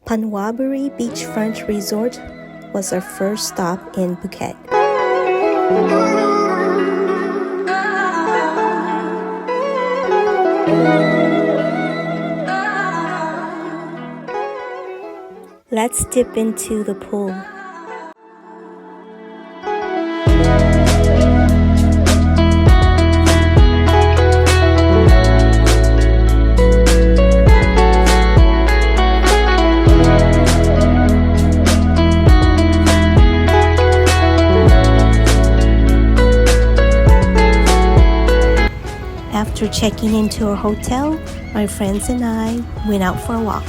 Panwaburi Beachfront Resort was our first stop in Phuket. Let's dip into the pool. After checking into our hotel, my friends and I went out for a walk.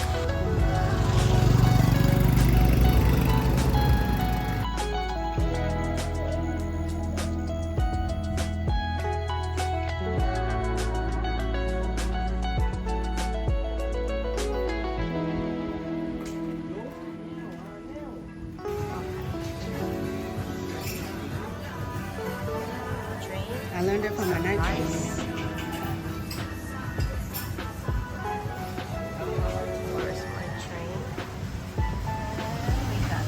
I learned it from my night trainer. Where's my train? We got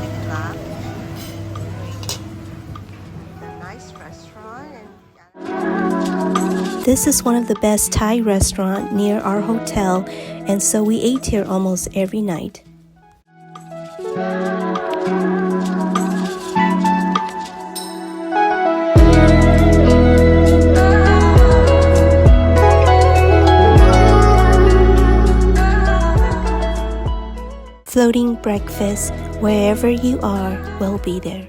chicken lap. A nice restaurant. This is one of the best Thai restaurants near our hotel, and so we ate here almost every night. Floating breakfast wherever you are will be there.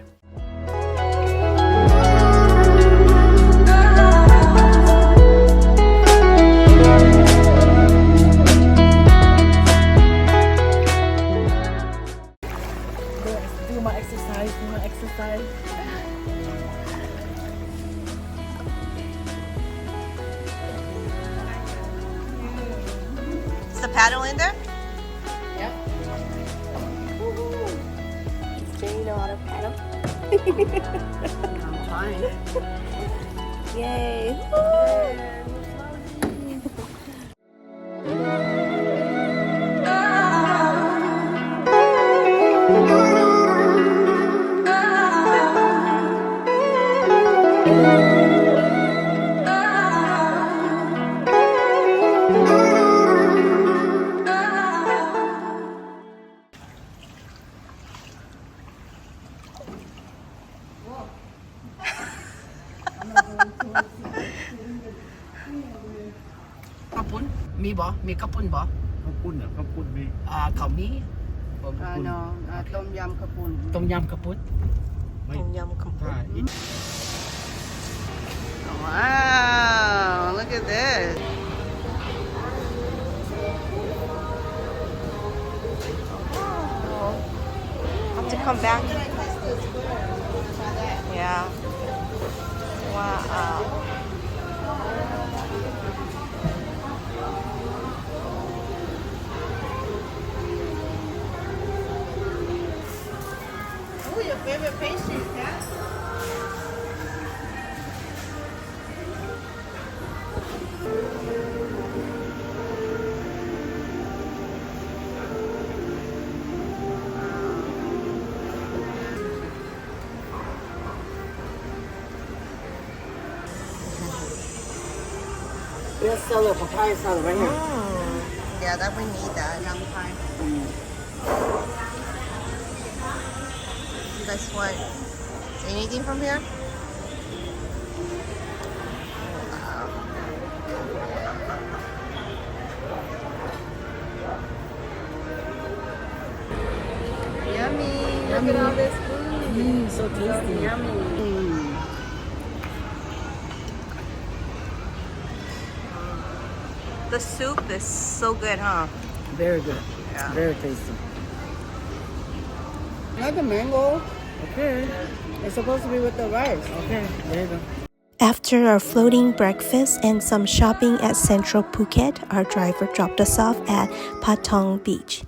Do my exercise. Is the paddle in there? Yep. Do you know how to paddle? I'm fine. Yay! Kapun? Mi ba? Mi kapun ba? ข้าวปุ้นอ่ะข้าวปุ้นมี Khao mi? No, Tom yum kapun. Tom yum kapun? ไม่ Tom yum kapun. ถ้าอิน Wow, look at this. Have to come back. Yeah. Wow. Oh, your favorite pastry, yeah? Let's sell a papaya salad right here. Yeah, that we need that. Yum pie. You guys want anything from here? Wow. Yummy. Look at all this food. So tasty. Yummy. The soup is so good, huh? Very good. Yeah. Very tasty. Like the mango. Okay. It's supposed to be with the rice. Okay. There you go. After our floating breakfast and some shopping at Central Phuket, our driver dropped us off at Patong Beach.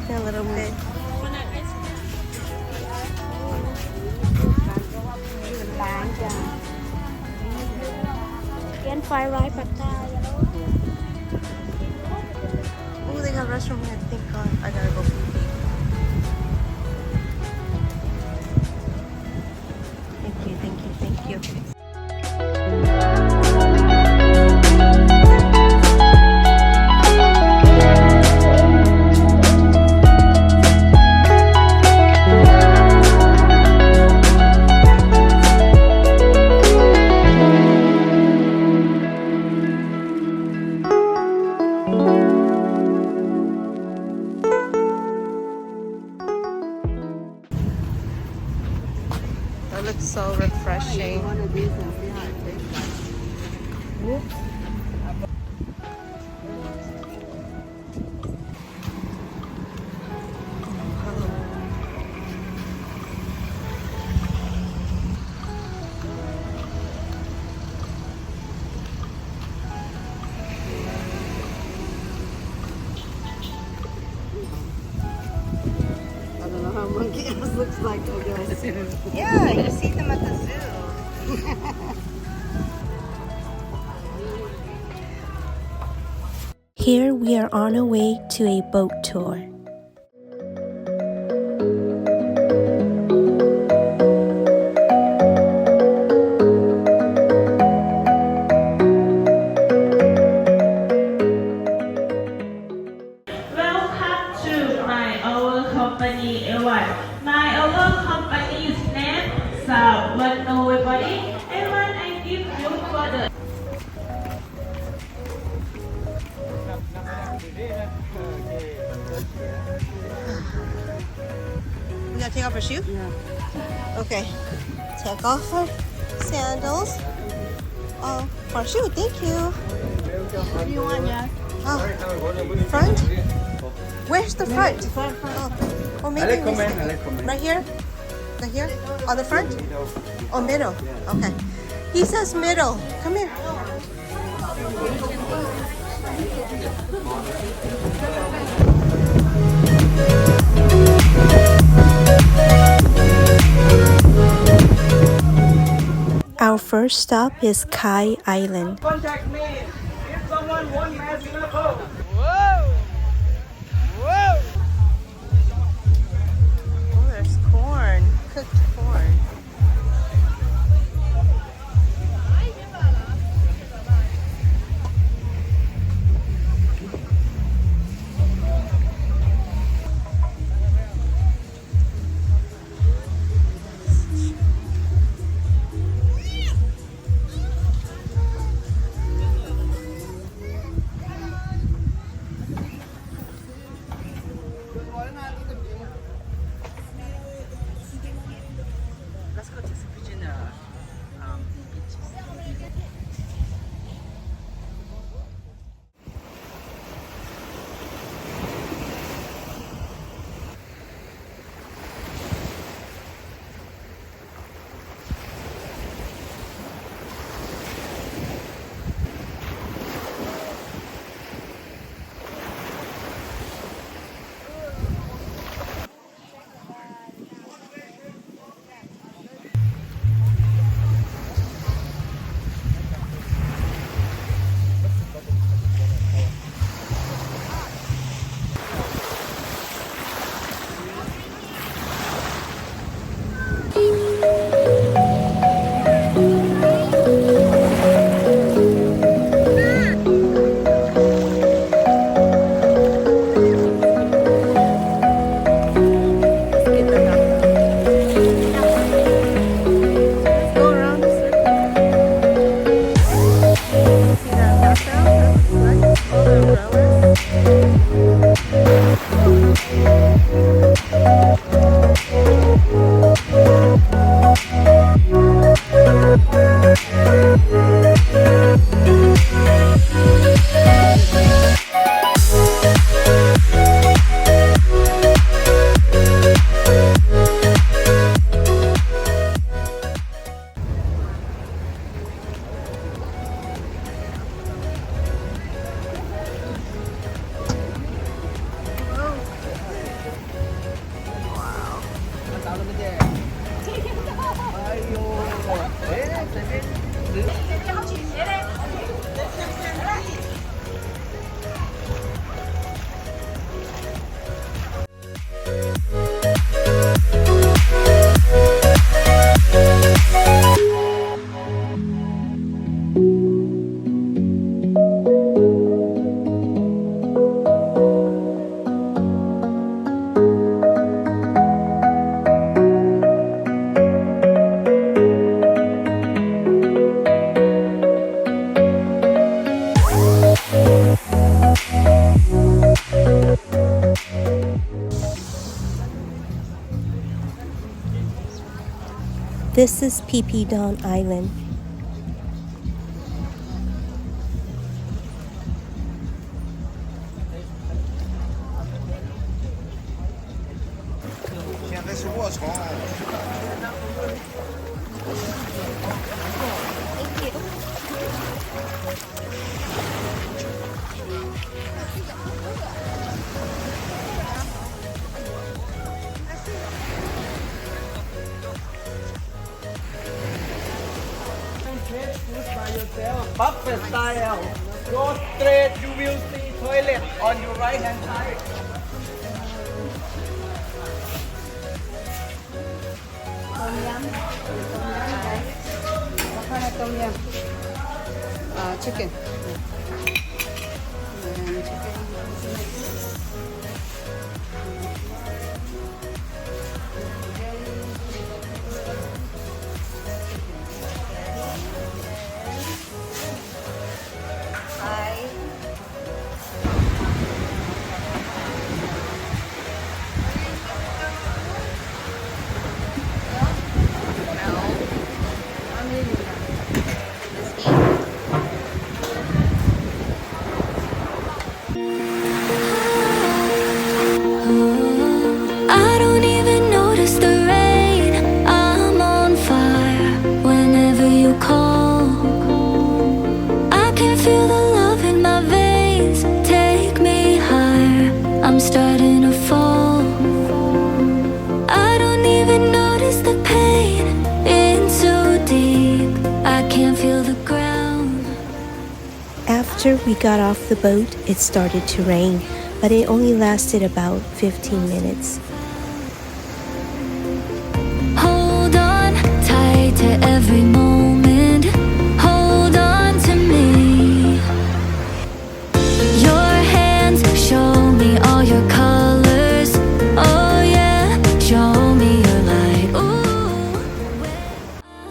A little bit fried rice, pad thai. Oh, they got restaurant here. I think I gotta go eat. Thank you. That looks so refreshing. One of these and see how it tastes like. Whoops. I don't know how monkey ass looks like, I guess. Yeah, you see them at the zoo. Here we are on our way to a boat tour. Welcome to our company, everyone. Our company's name is Panwaburi. Everyone, I give you for the. We gotta take off our shoe? Yeah. Okay. Take off our sandals. Oh, our shoe, thank you. What do you want, Jess? Oh, front? Where's the front? Front. Oh, maybe right here? Right here? On the front? Oh, middle. Okay. He says middle. Come here. Our first stop is Kai Island. Contact me if someone wants mask in a boat. Oh, there's corn. Cooked corn. This is Don Island. Take food by yourself. Buffet style. Go straight, you will see toilet on your right hand side. What kind of tom yum? Chicken. And I don't even notice the rain. I'm on fire whenever you call. I can feel the love in my veins. Take me higher. I'm starting to fall. I don't even notice the pain. In so deep, I can't feel the ground. After we got off the boat, it started to rain, but it only lasted about 15 minutes. Hold on tight to every moment. Hold on to me. Your hands show me all your colors. Oh yeah, show me your light. Ooh,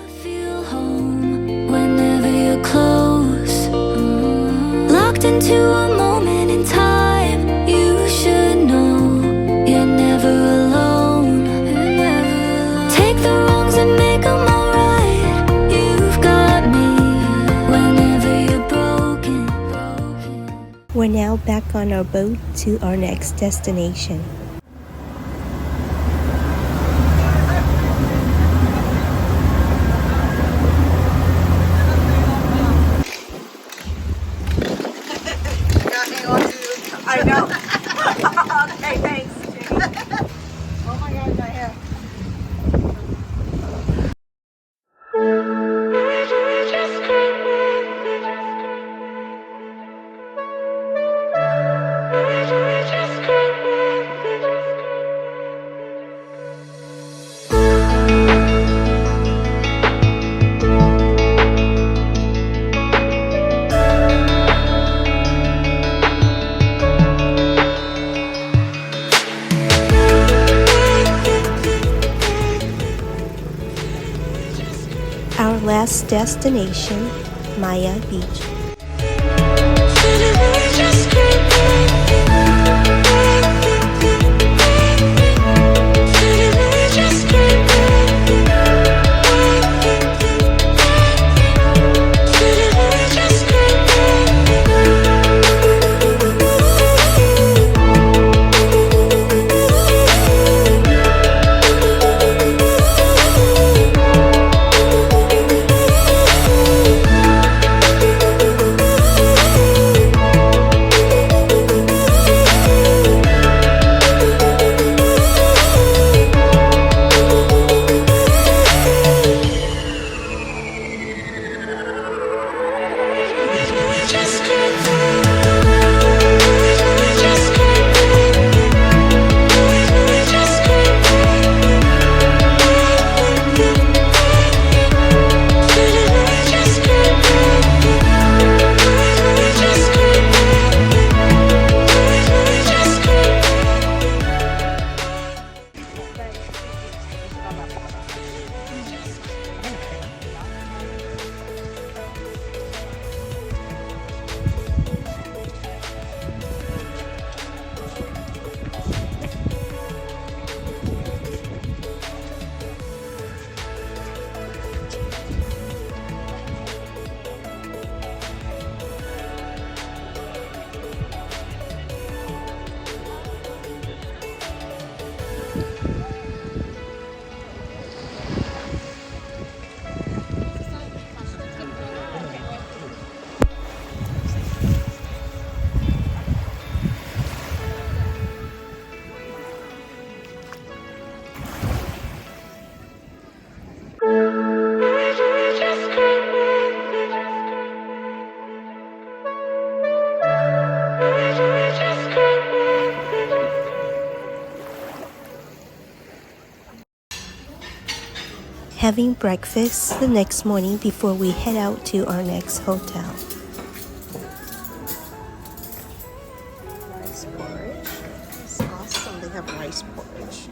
I feel home whenever you're close. Locked into a moment in time. You should know you're never alone. Take the wrongs and make them alright. You've got me whenever you're broken. We're now back on our boat to our next destination. I know. Okay, thanks. Oh my God, my hair. Our last destination, Maya Beach. having breakfast the next morning before we head out to our next hotel. Rice porridge. It's awesome. They have rice porridge.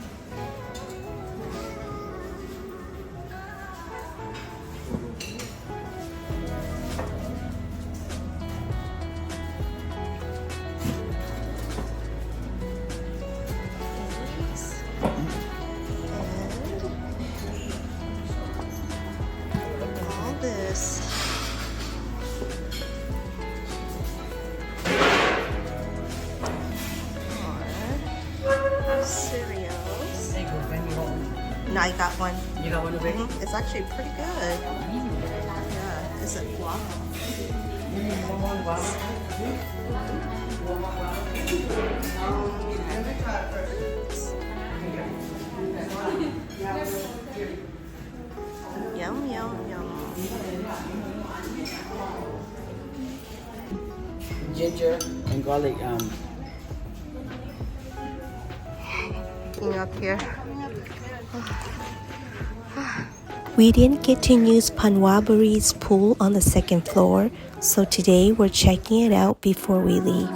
This are cereals. No, I got one. You got one already? It's actually pretty good. Yeah, is it guac? Yum, yum, yum. Ginger and garlic. Looking up here. We didn't get to use Panwaburi's pool on the second floor, so today we're checking it out before we leave.